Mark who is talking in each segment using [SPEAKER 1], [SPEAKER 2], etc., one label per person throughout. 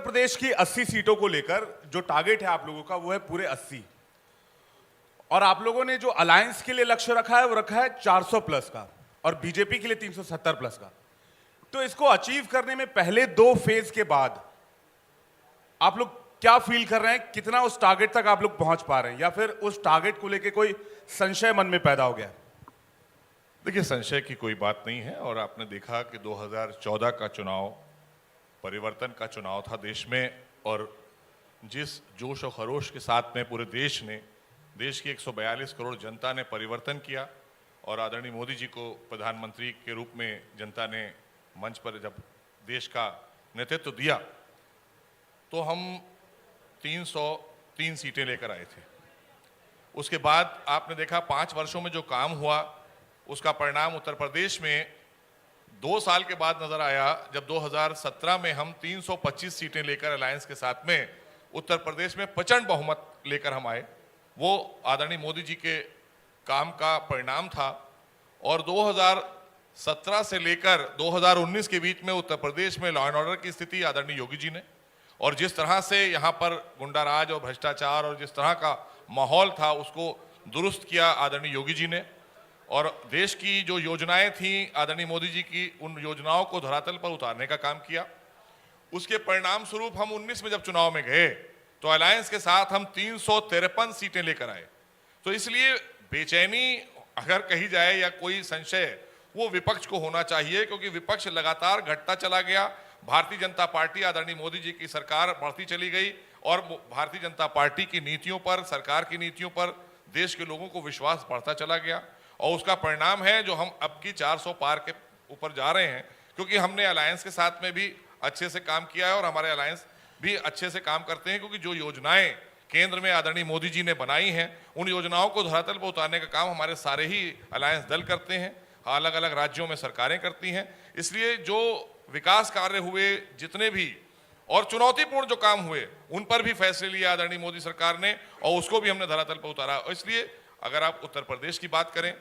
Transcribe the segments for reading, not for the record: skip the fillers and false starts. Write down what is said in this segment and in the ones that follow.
[SPEAKER 1] प्रदेश की 80 सीटों को लेकर जो टारगेट है आप लोगों का वो है पूरे 80। और आप लोगों ने जो अलायंस के लिए लक्ष्य रखा है वो रखा है 400 प्लस का और बीजेपी के लिए 370 प्लस का। तो इसको अचीव करने में पहले 2 फेज के बाद आप लोग क्या फील कर रहे हैं, कितना उस टारगेट तक आप लोग पहुंच पा रहे हैं, या फिर उस टारगेट को लेकर कोई संशय मन में पैदा हो गया?
[SPEAKER 2] देखिए, संशय की कोई बात नहीं है। और आपने देखा कि 2014 का चुनाव परिवर्तन का चुनाव था देश में, और जिस जोश और खरोश के साथ में पूरे देश ने, देश की 142 करोड़ जनता ने परिवर्तन किया और आदरणीय मोदी जी को प्रधानमंत्री के रूप में जनता ने मंच पर जब देश का नेतृत्व दिया, तो हम 303 सीटें लेकर आए थे। उसके बाद आपने देखा 5 वर्षों में जो काम हुआ उसका परिणाम उत्तर प्रदेश में 2 साल के बाद नजर आया, जब 2017 में हम 325 सीटें लेकर अलायंस के साथ में उत्तर प्रदेश में प्रचंड बहुमत लेकर हम आए। वो आदरणीय मोदी जी के काम का परिणाम था। और 2017 से लेकर 2019 के बीच में उत्तर प्रदेश में लॉ एंड ऑर्डर की स्थिति आदरणीय योगी जी ने, और जिस तरह से यहाँ पर गुंडाराज और भ्रष्टाचार और जिस तरह का माहौल था उसको दुरुस्त किया आदरणीय योगी जी ने, और देश की जो योजनाएं थी आदरणीय मोदी जी की, उन योजनाओं को धरातल पर उतारने का काम किया। उसके परिणाम स्वरूप हम 19 में जब चुनाव में गए तो अलायंस के साथ हम 353 सीटें लेकर आए। तो इसलिए बेचैनी अगर कही जाए या कोई संशय, वो विपक्ष को होना चाहिए, क्योंकि विपक्ष लगातार घटता चला गया। भारतीय जनता पार्टी, आदरणीय मोदी जी की सरकार बढ़ती चली गई और भारतीय जनता पार्टी की नीतियों पर, सरकार की नीतियों पर देश के लोगों को विश्वास बढ़ता चला गया। और उसका परिणाम है जो हम अब की 400 पार के ऊपर जा रहे हैं, क्योंकि हमने अलायंस के साथ में भी अच्छे से काम किया है और हमारे अलायंस भी अच्छे से काम करते हैं, क्योंकि जो योजनाएं केंद्र में आदरणीय मोदी जी ने बनाई हैं उन योजनाओं को धरातल पर उतारने का काम हमारे सारे ही अलायंस दल करते हैं, अलग अलग राज्यों में सरकारें करती हैं। इसलिए जो विकास कार्य हुए जितने भी और चुनौतीपूर्ण जो काम हुए उन पर भी फैसले लिए आदरणीय मोदी सरकार ने, और उसको भी हमने धरातल पर उतारा। इसलिए अगर आप उत्तर प्रदेश की बात करें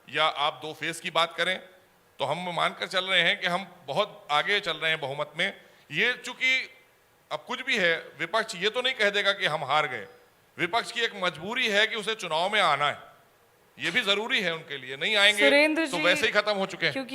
[SPEAKER 2] या आप 2 फेज की बात करें, तो हम मानकर चल रहे हैं कि हम बहुत आगे चल रहे हैं बहुमत में। ये चूंकि अब कुछ भी है, विपक्ष ये तो नहीं कह देगा कि हम हार गए। विपक्ष की एक मजबूरी है कि उसे चुनाव में आना है, ये भी जरूरी है उनके लिए। नहीं आएंगे तो वैसे ही खत्म हो चुके हैं।